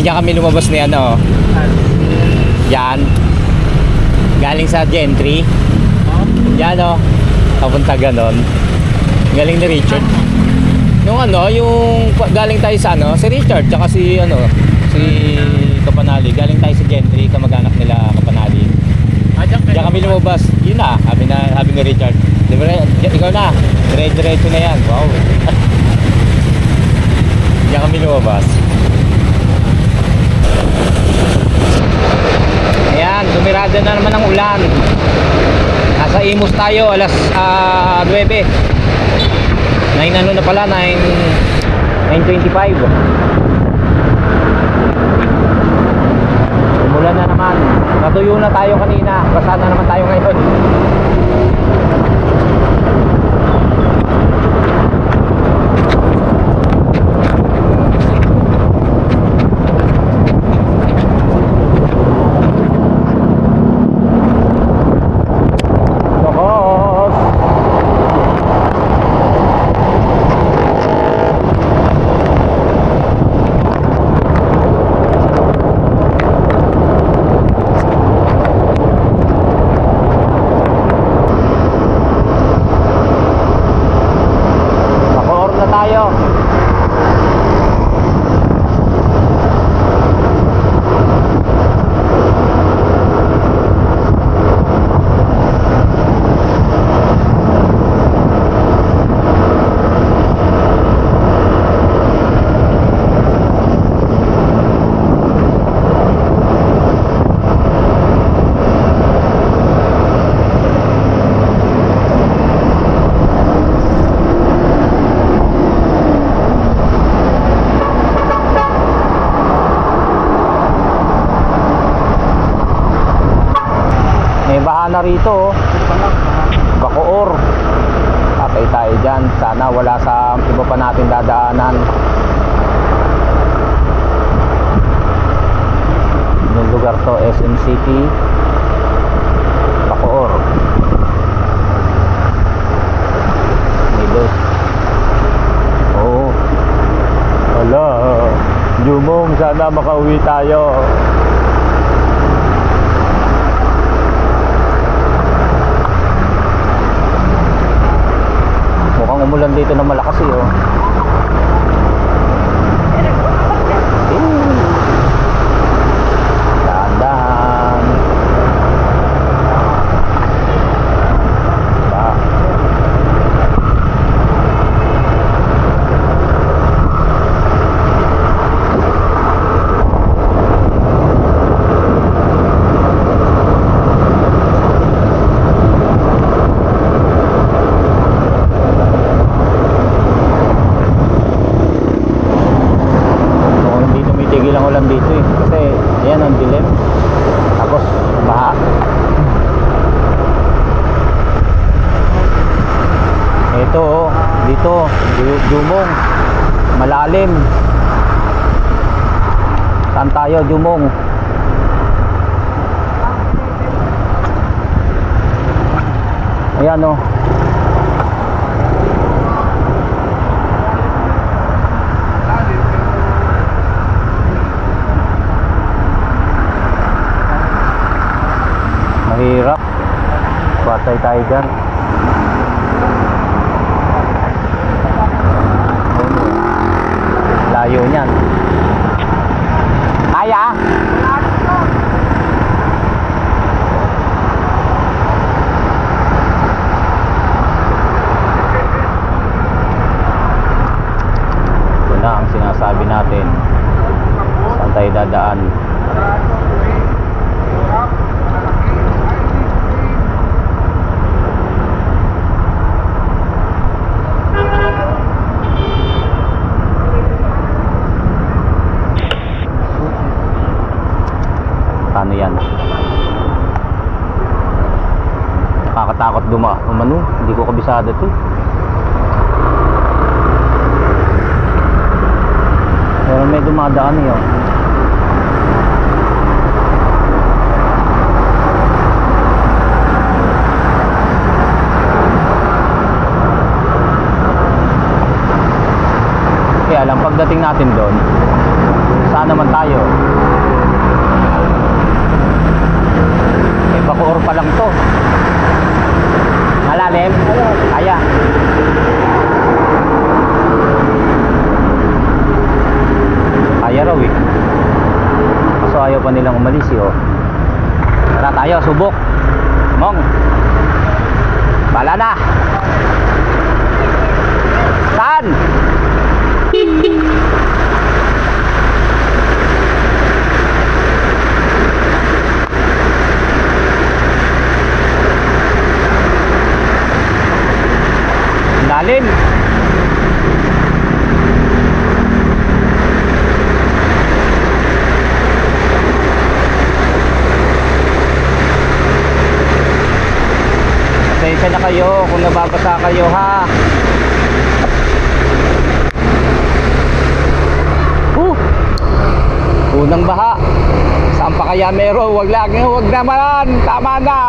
Diyan kami lumabas ni ano. Yan. Galing sa Gentry. Yan o. Papunta ganon. Galing ni Richard. Yung ano, yung galing tayo sa ano, si Richard, tsaka si ano, si Kapanali. Galing tayo sa Gentry, kamag-anak nila Kapanali. Diyan kami lumabas. Yun na, sabi ni Richard. Diba, ikaw na, diretso na yan. Wow. Diyan kami lumabas. Ayan, dumirada na naman ang ulan. Nasa Imus tayo, alas 9. 9 ano na pala, 9:25. Umulan na naman. Natuyo na tayo kanina. Basa na naman tayo ngayon. Na rito Bacoor, patay tayo dyan. Sana wala sa iba pa natin dadaanan. Yung lugar to SM City Bacoor. Milos. Oh, wala Jumong, sana makauwi tayo. Mukhang umulan dito na malakas eh, oh. Dahan-dahan. Dito eh, kasi ayan ang dilim, tapos baha. Ito oh, dito Jumong, malalim. Saan tayo, Jumong? Ayan oh. Mahirap. Patay tayo dyan. Layo niyan. Kaya? Ito na ang sinasabi natin. Saan tayo dadaan? Paano yan? Nakakatakot umano. Hindi ko kabisado to. Pero may dumadaan yun. Kaya lang pagdating natin doon, Saan naman tayo? Bacoor pa lang to. Malalim? Kaya. Kaya raw eh. So ayaw pa nilang umalis eh oh. Tara tayo, subok. Mong. Bala na. Saan? Lalim. Pasensya na kayo kung nababasa kayo ha. Unang baha. Saan pa kaya meron? Wag naman. Tama na.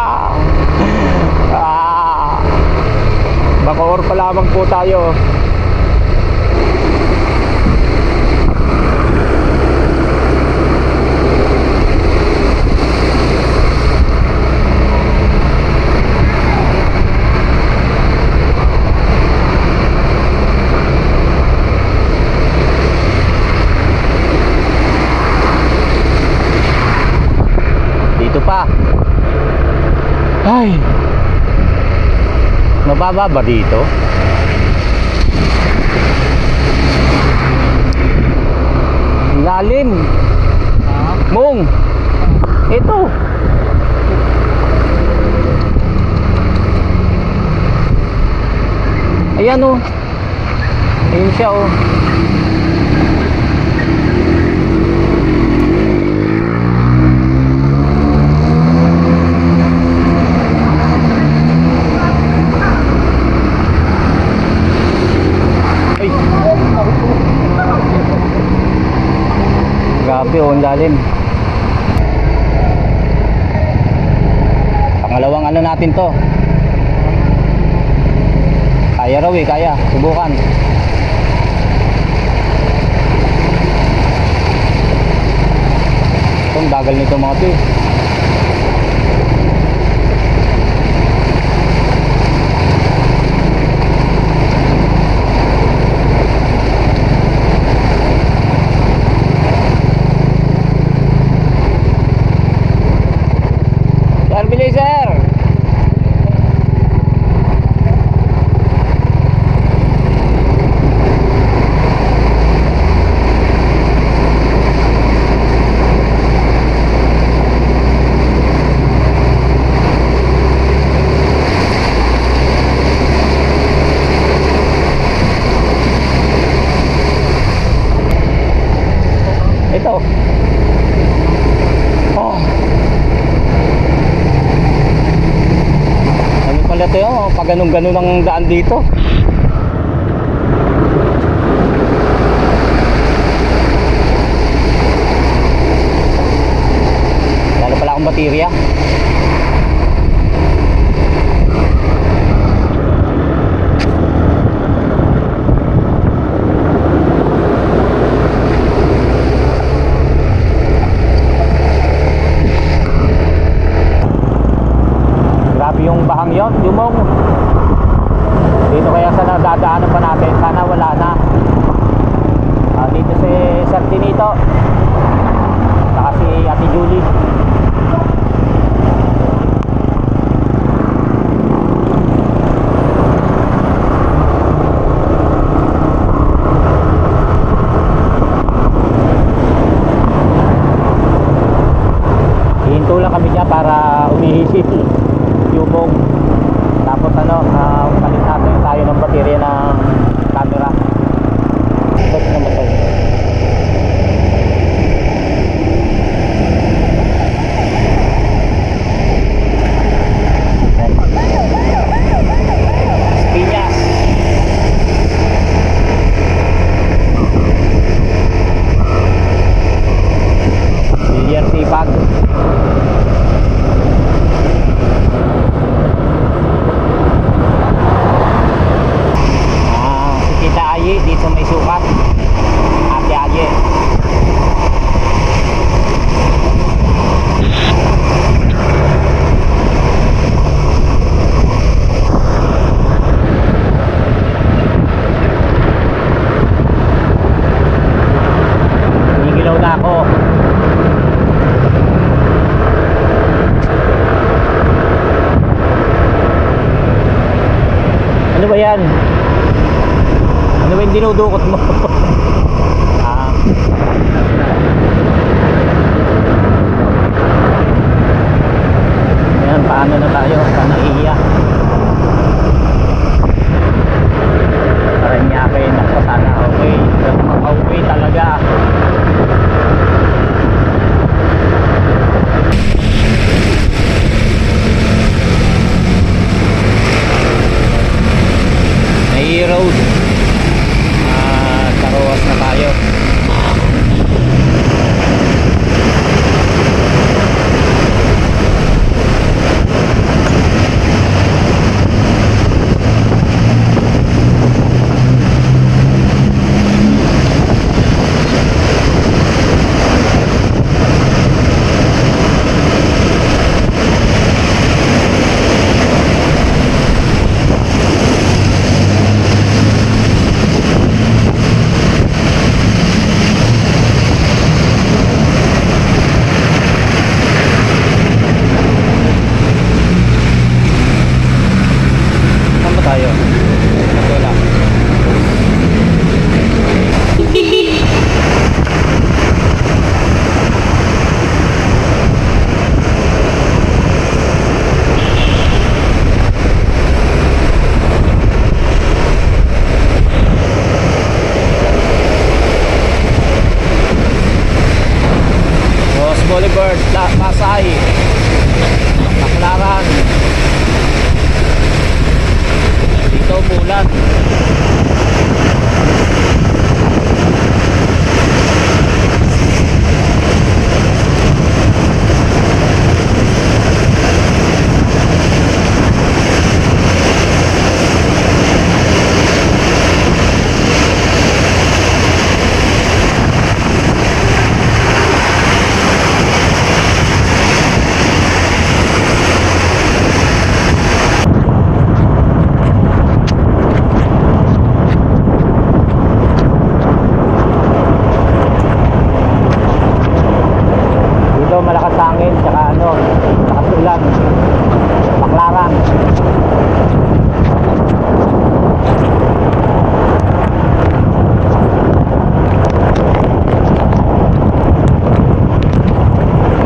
Bacoor pa lamang po tayo. Dito pa. Ay. Mababa ba dito? Lalim. Mong. Ito. Ayan oh. Ayun siya oh. Grabe oh, ang lalim. Pangalawang ano natin to. Kaya raw eh, kaya. Subukan. Itong bagal nito mga to eh. Sir. Ito. Oh. Pala ito yun, pag ganun-ganun ang daan dito. Lalo pala akong baterya. Yung bahang yon, Mong. Dito kaya sa nadadaanan pa natin, sana wala na. Dito si Sir Tinito, saka si Ate Julie. Hihinto lang kami niya para umihisip yung tapos ano, palit natin tayo ng baterya ng camera. Ba't namatay? Piñas. Billiard Sipag. yung dinudukot mo. Ah. Ayan, paano na tayo? Paano iya? Paranaque, naku, sana okay. Okay talaga. May road. Taroas na tayo. Saan ba tayo? Wala. Ross Boulevard, Pasay, Baclaran. Dito bulan. Malakas hangin, tsaka malakas ulan. Baclaran.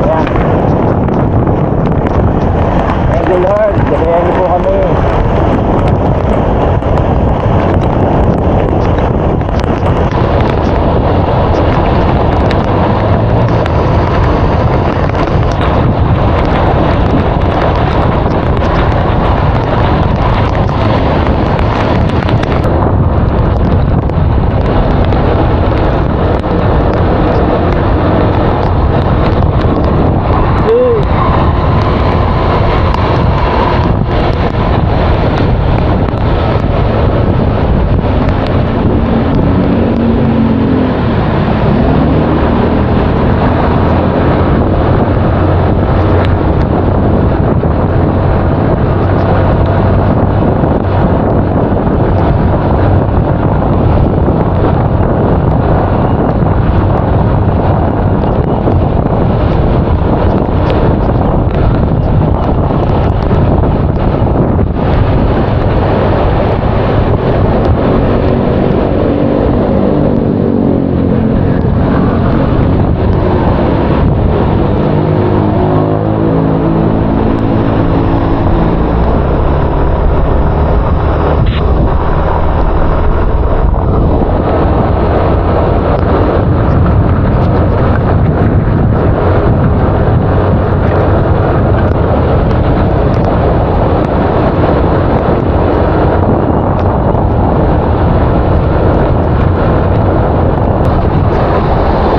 Ayan. Thank you Lord, gabayan niyo po kami.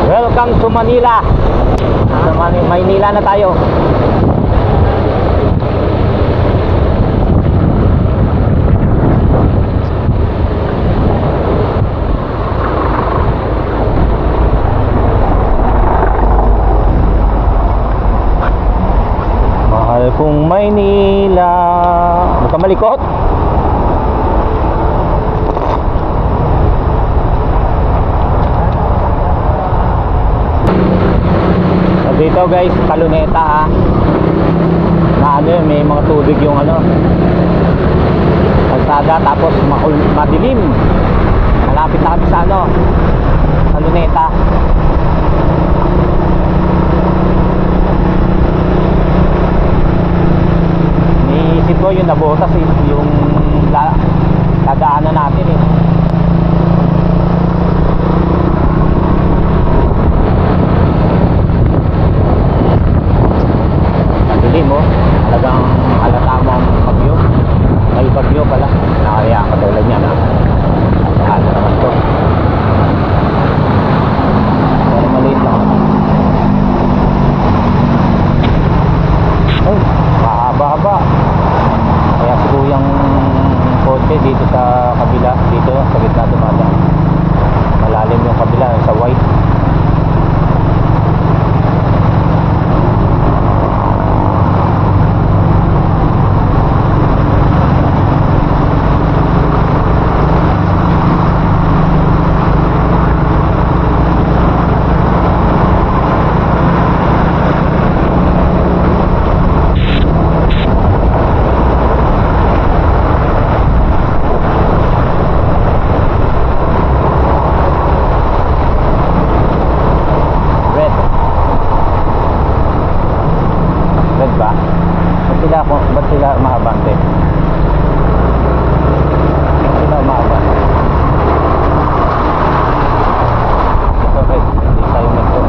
Welcome to Manila. Maynila na tayo. Mahal kong Maynila. Huwag ka malikot. Dito guys, Kaluneta ha. Na ano yun, may mga tubig yung kalsada, tapos madilim. Wala malapit na kami sa ano, sa Luneta. Iniisip ko yung nabotas yung dadaanan natin eh. Dilim mo, talagang halata mo ang bagyo. May bagyo pala, nakaya katulad niya na ano naman to, pero maliit lang. Ay, mahaba-haba. Kaya siguro yung kotse dito sa kabila, dito sa gitna dumadaan. Malalim yung kabila sa white. Ba't sila maabante? Sila umaabante. Ito red, hindi tayo nito.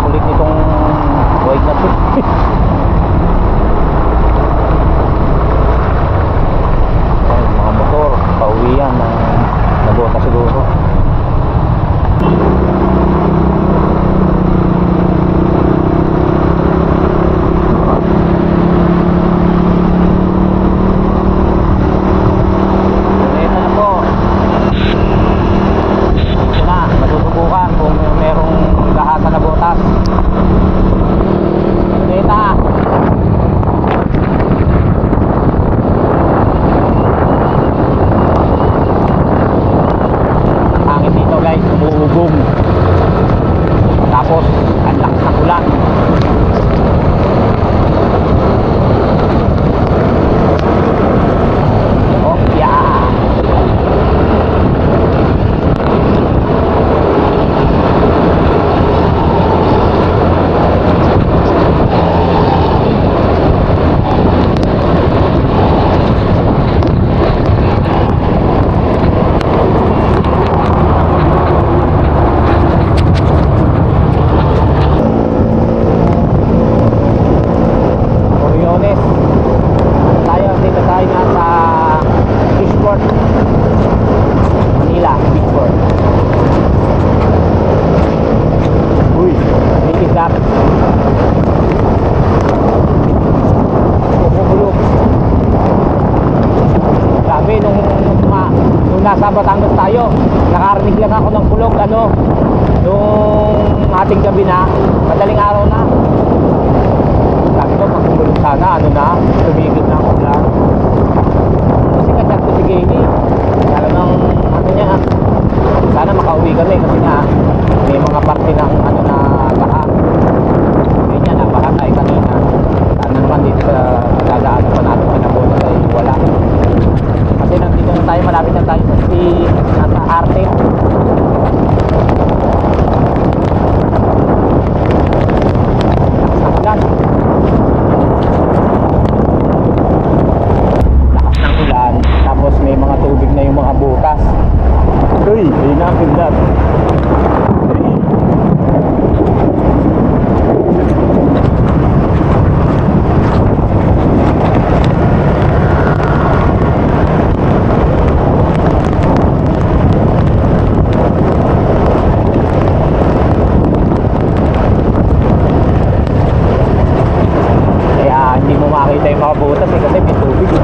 Kulit nitong white na to. Ay, mga motor, pauwian ng nabota siguro. Tapos ang lakas ng ulan. Oh yeah. Nasa Batangas tayo, nakarinig lang ako ng kulog ano nung ating gabi na, madaling araw na. Sabi ko magkulog sana, ano na, tumigil na ako lang. Kasi kachat ko si Gany, talagang ano niya, sana makauwi kami kasi nga may mga parte ng ano na baha. Ganyan na, baha tayo kanina. Sana naman dito sa dadaanan pa natin pinabutas ay wala. Kasi nandito na tayo, malapit na tayo sa nasa Arte. Lakas ng ulan, tapos may mga tubig na yung mga butas. Uy, ayun na ang kidlat. Makita yung mga butas eh, kasi may tubig eh.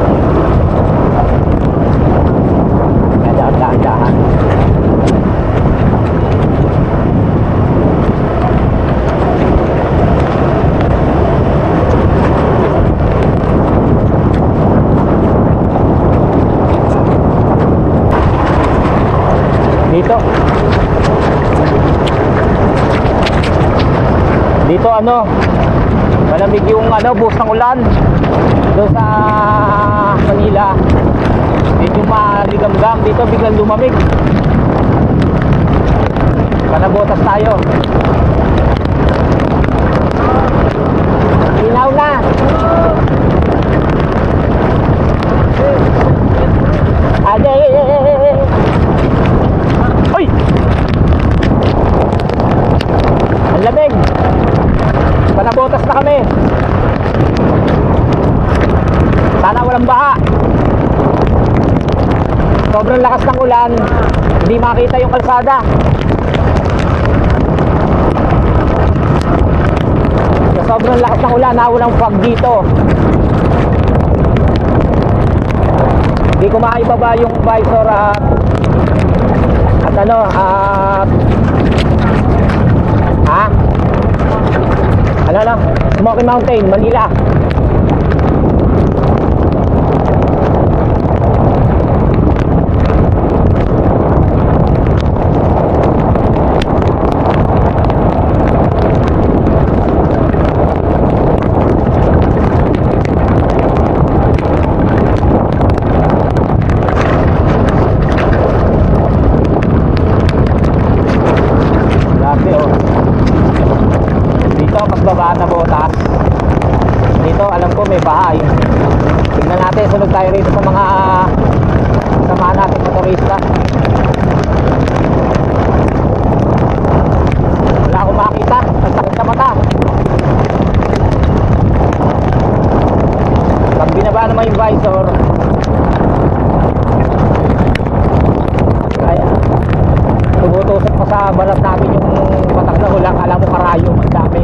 Kaya dahan-dahan. Dito ano, Malamig yung buhos ng ulan doon sa Manila. Medyo maligamgam. Dito biglang lumamig. Panabotas tayo. Inaw na. Ade. Uy! Ang lamig. Panabotas na kami. Sana walang baha. Sobrang lakas ng ulan. Hindi makita yung kalsada. Sa sobrang lakas ng ulan, walang fog dito. Hindi ko maibaba yung visor at Smoky Mountain, Manila. Baba na botas. Dito alam ko may bahay. Tignan natin, sunod tayo rito sa mga samahan natin motorista. Wala akong makita. Ang sakit sa mata. Pag binaba naman yung visor, kaya tumutusok pa sa balat natin yung patak na hula. Kala mo karayo, ang dami.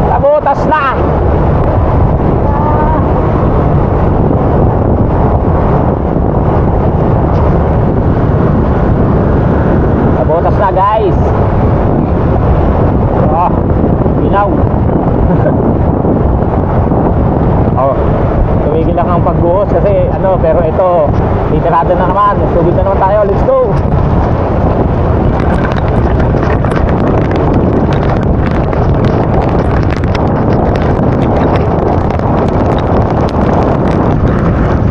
Tabutas na. Tabutas na guys. Ginaw. Tumigil lang ang pagbuhos kasi pero ito litrado na naman. Tubig na naman tayo. Let's go.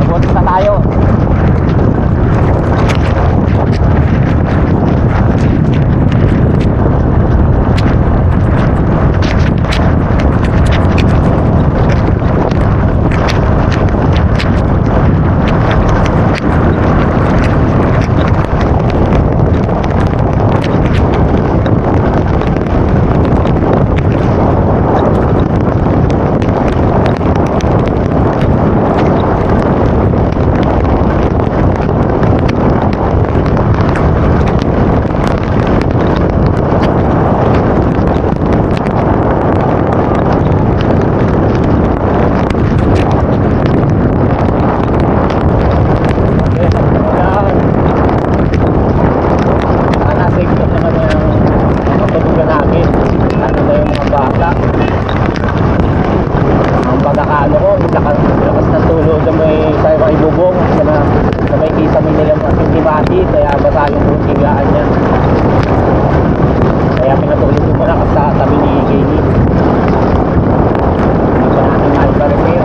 Nabuhos na tayo. Kaya basa yung buong biglaan niya. Kaya pinatulog ko muna kasi sa tabi ni Jenny. Hindi pa natin malipa-repair.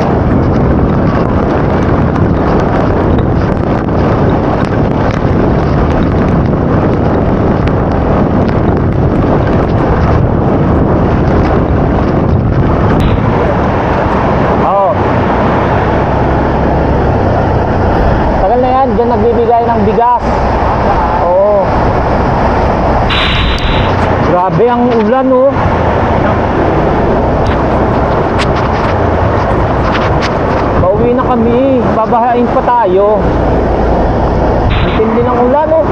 Tagal na yan, dyan nagbibigay ng bigas. Oo. Grabe ang ulan, oh. Pauwi na kami. Babahain pa tayo. Ang tindi ng ulan, oh.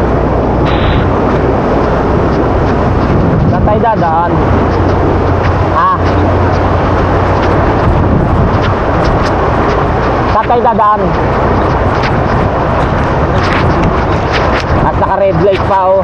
Saan tayo dadaan? Saan tayo dadaan? At naka red light pa, oh.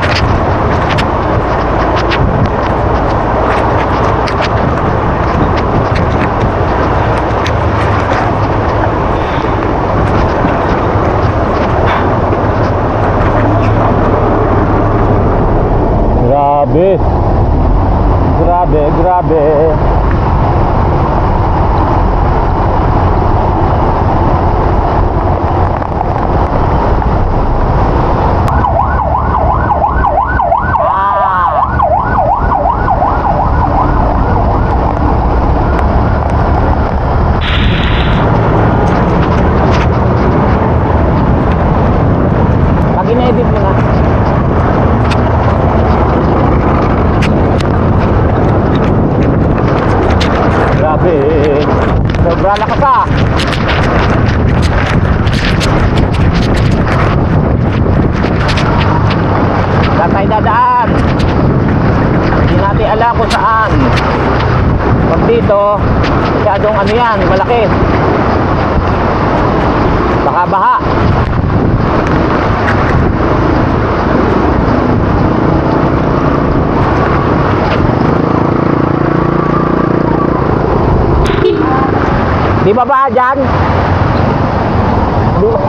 Grabe. Sobra lakas ah. Saan tayo dadaan? Hindi natin alam kung saan. Pag dito, masyadong ano yan, malaki. Baka baha. Di ba ba dyan? Di ba?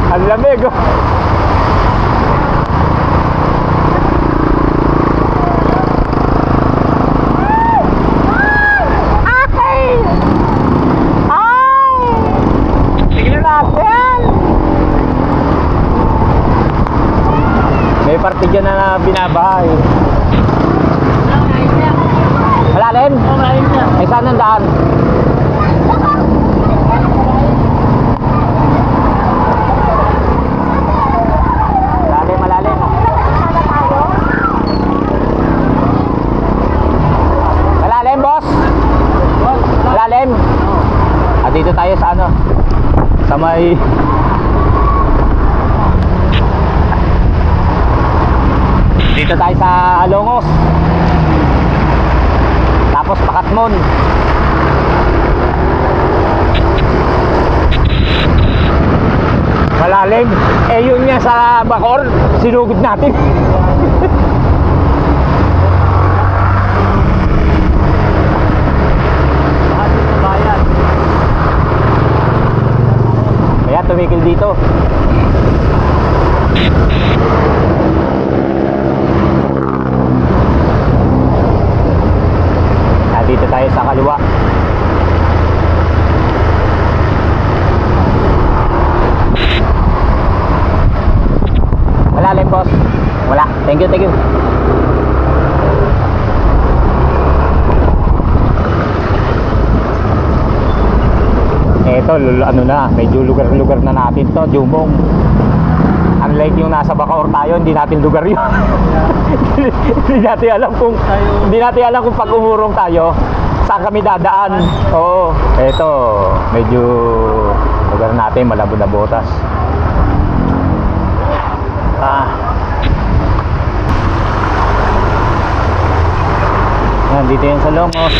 Ang lamig oh. Tignan natin. May parte dyan na binabahay. Malalim? Oo, malalim na. Ay, saan ang daan? Malalim, malalim. Malalim, boss? Malalim? Ah, dito tayo sa ano? Sa may... Dito tayo sa Alongos. Tapos Pakatmon. Malalim. Eh yun nga sa Bacoor, sinugod natin. Kaya tumikil dito. Dito tayo sa kaliwa. Malalim, boss? Wala. Thank you, thank you. Eto, ano na, medyo lugar-lugar na natin to, Jumong. Unlike yung nasa Bacoor tayo, hindi natin lugar yun. Hindi natin alam kung pag umurong tayo saan kami dadaan. Oo, eto, medyo lugar natin malabo na botas. Yan, dito yan sa Longos.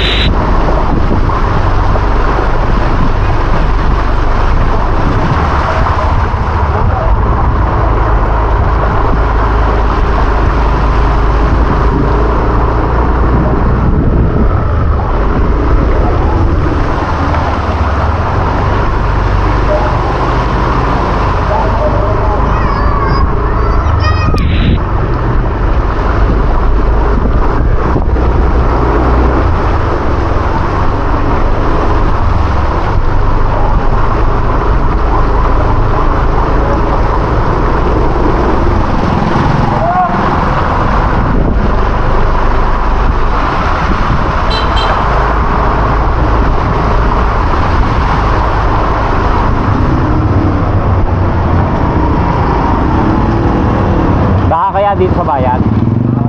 Dito sa bayan,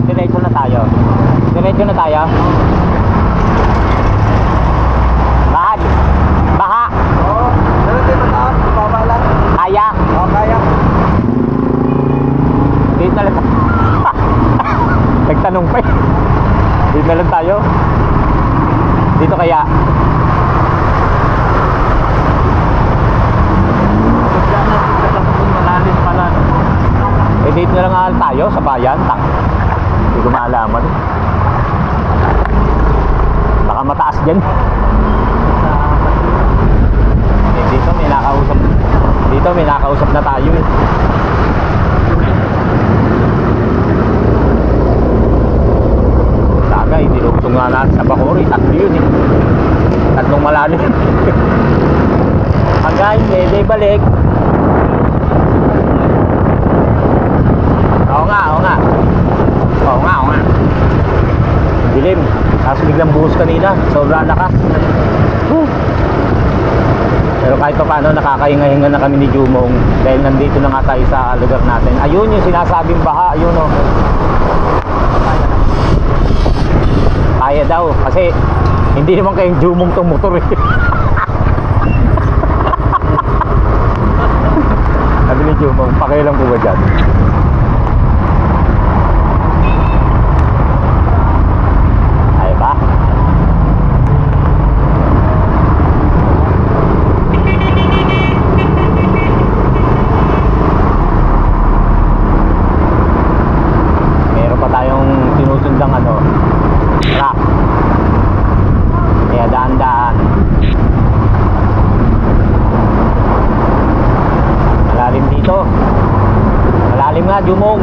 diretso na tayo. Diretso na tayo. Bahag. Baha. Oo. Pero dito na, baba lang. Kaya. Oo, kaya. Dito na lang. Nagtanong pa eh. Dito na lang tayo. Dito kaya. Eh dito na lang tayo sa bayan. Hindi ko maalaman. Baka mataas dyan. Eh, dito may nakausap. Dito may nakausap na tayo eh. Tagay, niluktong nga natin sa Bacoor. Tatlo yun eh. Tatlong malalim. Hanggang hindi balik. Oo nga. Dilim. Tapos biglang buhos kanina. Sobrang lakas. Pero kahit pa paano, nakakahinga-hinga na kami ni Jumong. Dahil nandito na nga tayo sa lugar natin. Ayun yung sinasabing baha. Ayun o. kaya daw. Kasi hindi naman kayong jumong tong motor eh. Sabi ni Jumong, pakialam ko ba dyan? Ay ba? Meron pa tayong sinusundang ano, truck. Kaya daan-daan. Malalim dito. Malalim nga, Jumong.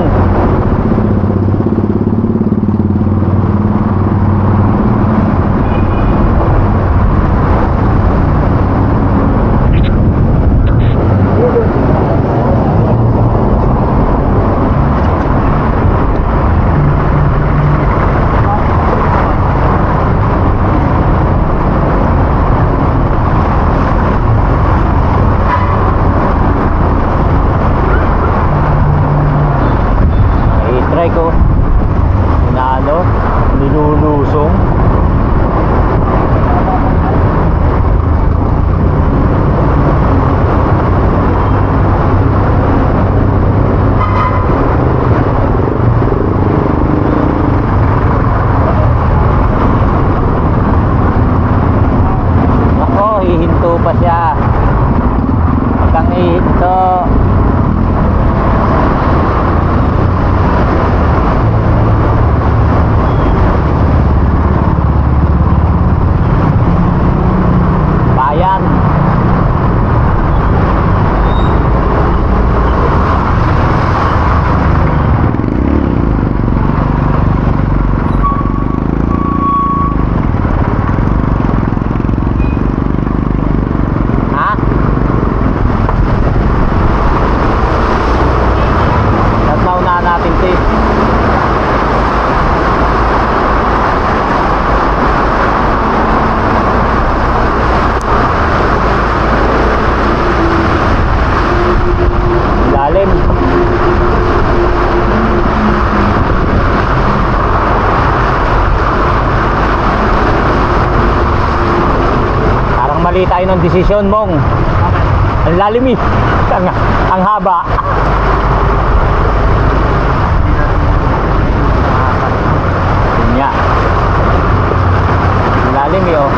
Try ko inaano, nilulusong. Ako, hihinto pa siya. Pagkang hihinto, bayan. Ha? Tatlaw na natin ito eh. Lalim. Parang mali tayo ng desisyon, Mong. Ang lalim eh. Ang haba. Yun nga. Ang lalim eh, oh.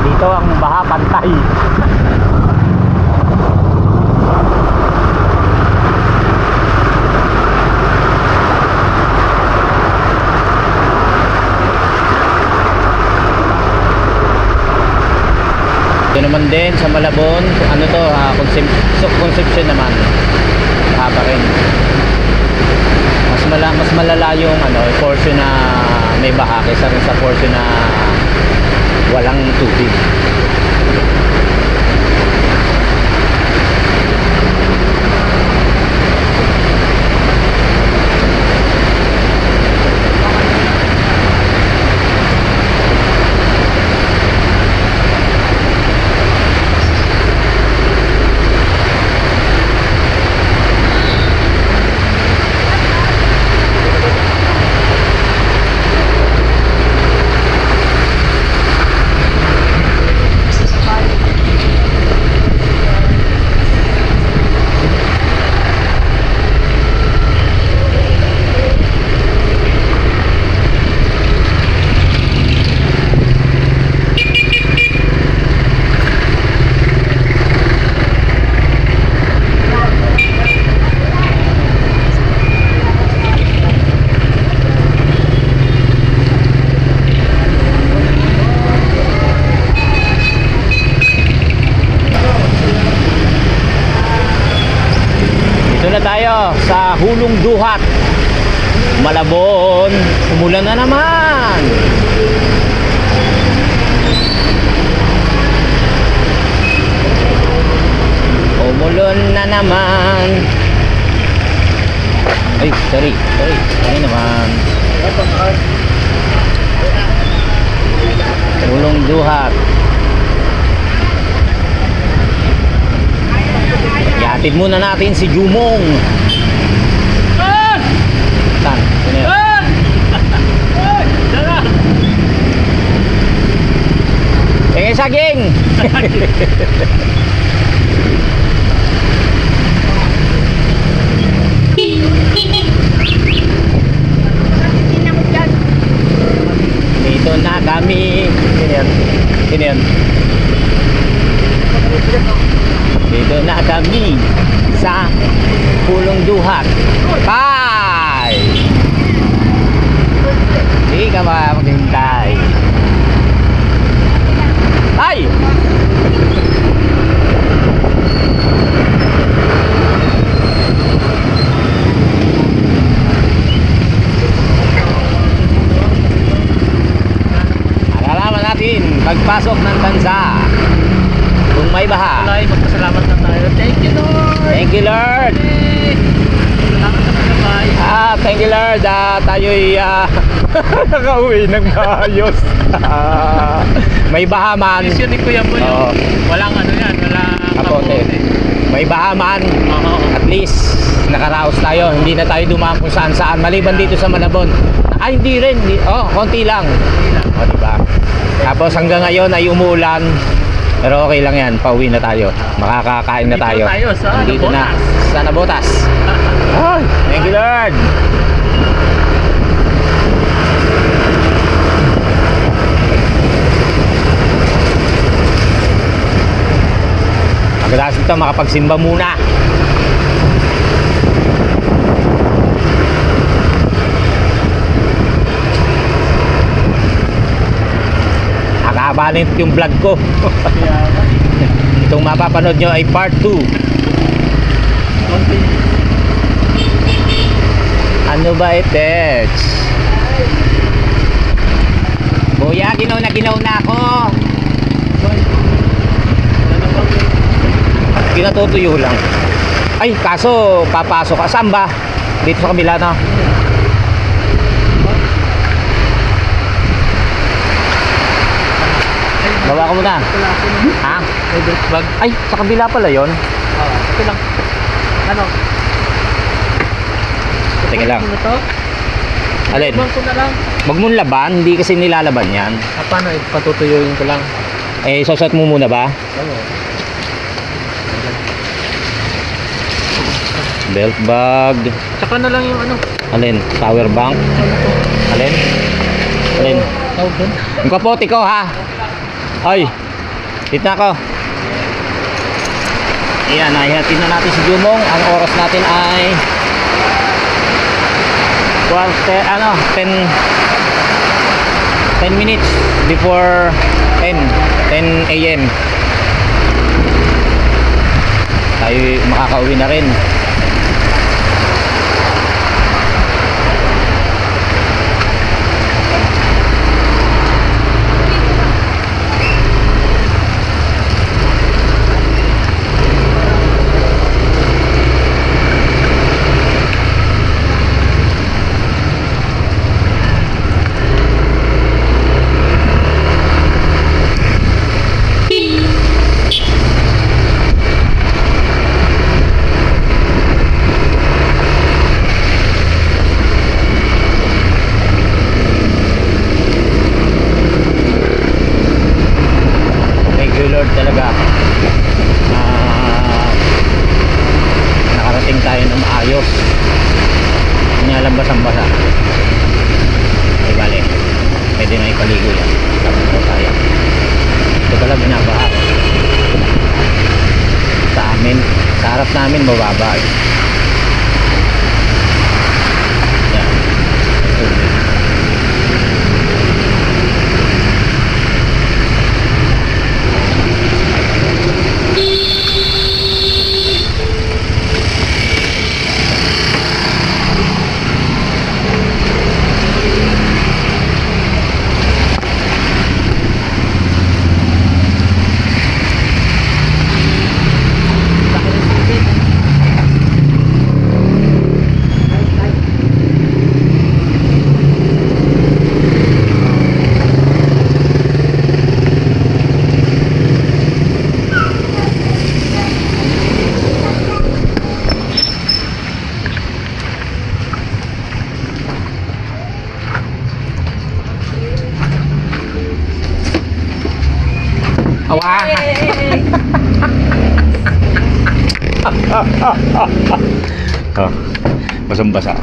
Dito ang baha pantay. Ito naman din sa Malabon, ano to, Concepcion naman. Haba rin. Mas malala yung ano, portion na may baha kaysa rin sa portion na walang tubig. tayo sa Hulong Duhat, Malabon. Umulan na naman. naman. Ay, sorry. Sorry naman. Pulong Duhat. Ihatid muna natin si Jumong. Saan? Sino yun? Saging! Dito na kami. Sino yun? Sino yun? Dito na kami sa Pulong Duhat. Bye! Hindi ka maghintay. Ay! Alalaman natin pagpasok ng bansa kung may baha. Alay, magpasalamat na tayo. Thank you, Lord. Thank you, Lord. Salamat na pagkabay. Thank you, Lord. Tayo'y nakauwi ng maayos. May baha man. Mission ni Kuya Boy. Oo. Walang ano yan, walang Kapote. May baha man. Oo. At least nakaraos tayo, hindi na tayo dumaan kung saan saan maliban dito sa Malabon. Ay hindi rin, konti lang. O diba? Tapos hanggang ngayon ay umuulan. Pero okay lang yan, pauwi na tayo. Makakakain na tayo. Dito tayo sa Dito na Nabotas. sa Nabotas. Ay, thank you Lord. Pagkatapos ito, makapagsimba muna. Nakabalit yung vlog ko. Itong mapapanood nyo ay part 2. Ano ba ito? Kuya, ginaw na ako. Pinatutuyo lang. Ay, kaso papasok ka. Saan ba? Dito sa kabila na. Bawa ka muna. Ha? Bag. Ay, sa kabila pala yon. Ito lang. Ano? Teka lang. Ano to? Alin? Ibang ko na lang. Wag mong laban, hindi kasi nilalaban yan. Paano? Patutuyuin ko lang. Eh, sosot mo muna ba? Oo. Belt bag. Tsaka na lang yung ano. Alin? Power bank. Alin? Alin? Tawag doon. Yung kapote ko ha. Ay, dito na ako. Ayan, nahihatid na natin si Jumong. Ang oras natin ay 10 minutes before 10 a.m. Tayo makakauwi na rin. Lord talaga, nakarating tayo ng maayos. Hindi alam basang-basa. Ay bale, pwede na ipaligo yan. Tapos na tayo. Ito pala binabaha. Sa amin, sa harap namin mababa. Yan. Wah! Oh, basang-basa.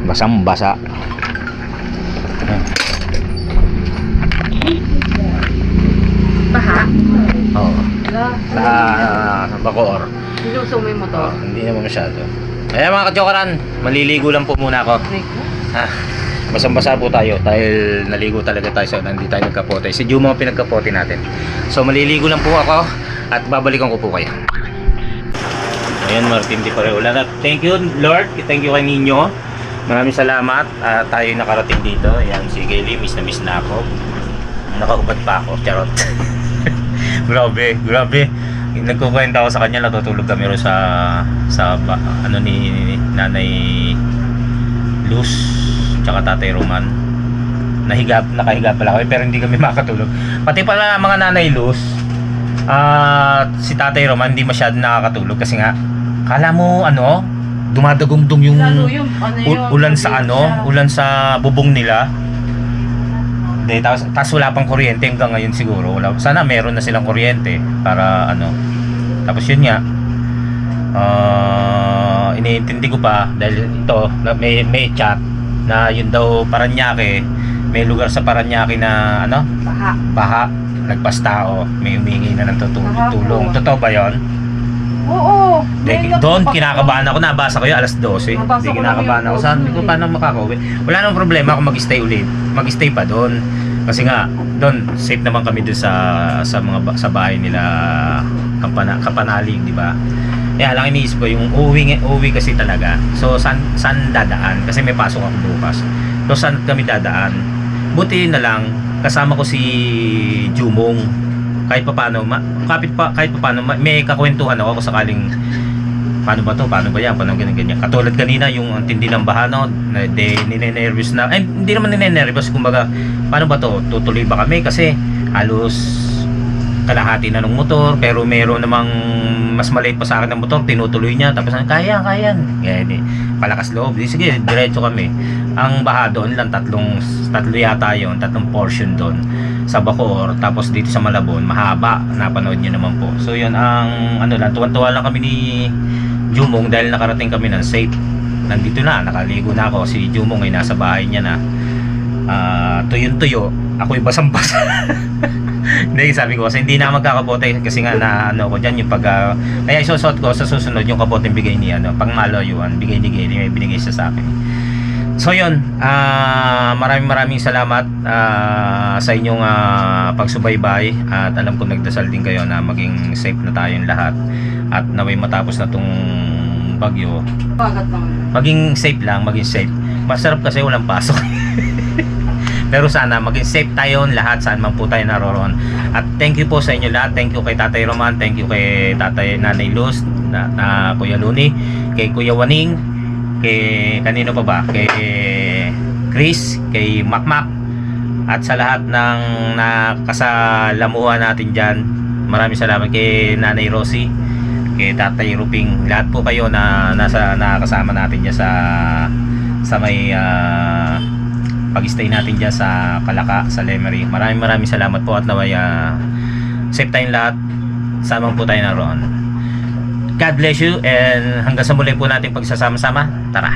Basang-basa. Baha? Oo. Wala. Sa Bacoor. Nilusong mo yung motor? Hindi naman masyado. Ayan mga kajokaran, maliligo lang po muna ako. Ah, basang-basa po tayo dahil naligo talaga tayo sa hindi tayo nagkapote. Si Juma ang pinagkapote natin. So maliligo lang po ako at babalikan ko po kayo. Ayan, Martin, di pa rin ulan. At thank you Lord, thank you kay Ninyo. Maraming salamat. Tayo nakarating dito. Ayan, si Gayle, miss na ako. Nakaubad pa ako, charot. Grabe. Nagkukwenta ako sa kanya, natutulog kami rin ano ni Nanay Luz tsaka Tatay Roman. Nakahiga pala kami pero hindi kami makatulog. Pati pala mga Nanay Luz at si Tatay Roman hindi masyadong nakakatulog kasi nga kala mo dumadagungdong yung Lalo yung ulan sa bubong nila. Tapos wala pang kuryente hanggang ngayon siguro. Sana meron na silang kuryente para Tapos yun nga. Iniintindi ko pa dahil ito may chat na yun daw Paranaque. May lugar sa Paranaque na baha. Nagpas tao. May humingi na ng tulong. Totoo ba yun? Oo. Doon kinakabahan ako. Nabasa ko yun alas 12. Hindi kinakabahan ako. Saan ko paano makakauwi? Wala nang problema kung mag-stay ulit. Mag-stay pa doon. Kasi nga doon safe naman kami doon sa bahay nila Kapanalig, di ba? Kaya lang iniisip ko yung uwi kasi talaga. So saan dadaan? Kasi may pasok ako bukas. So saan kami dadaan? Buti na lang kasama ko si Jumong. Kahit paano may kakwentuhan ako sakaling paano ba yan, paano ganyan. Katulad kanina yung ang tindi ng baha ninenervous na, hindi naman ninenervous, kumbaga paano ba to, tutuloy ba kami kasi halos kalahati na ng motor pero meron namang mas maliit pa sa akin ng motor, tinutuloy niya tapos kaya palakas loob, sige diretso kami. Ang baha doon lang tatlo yata yun, tatlong portion doon sa Bacoor, tapos dito sa Malabon mahaba, napanood niyo naman po. So yun ang tuwan-tuwa lang kami ni Jumong dahil nakarating kami ng safe. Nandito na, nakaligo na ako. Si Jumong ay nasa bahay niya na. Tuyo, ako'y basang-basa. Hindi, sabi ko kasi hindi na magkakapote kasi nga ko dyan yung kaya isusot ko sa susunod yung kapote bigay ni pangmalayuan, bigay ni Gayle, may binigay siya sa akin. So yun, maraming salamat sa inyong pagsubaybay at alam ko nagdasal din kayo na maging safe na tayong lahat at naway matapos na tong bagyo. Maging safe. Masarap kasi walang pasok. Pero sana maging safe tayong lahat saan man po tayo naroroon. At thank you po sa inyo lahat. Thank you kay Tatay Roman, thank you kay Nanay Luz, na Kuya Luni, kay Kuya Waning, kay kanino pa ba? Kay Chris, kay Makmak, at sa lahat ng nakasalamuhan natin dyan. Maraming salamat kay Nanay Rosie, kay Tatay Ruping, lahat po kayo na nakasama natin dyan sa may pag-stay natin dyan sa Kalaka, sa Lemery. Maraming salamat po at naway safe tayong lahat, sama po tayo naroon. God bless you and hanggang sa muli po natin pagsasama-sama. Tara!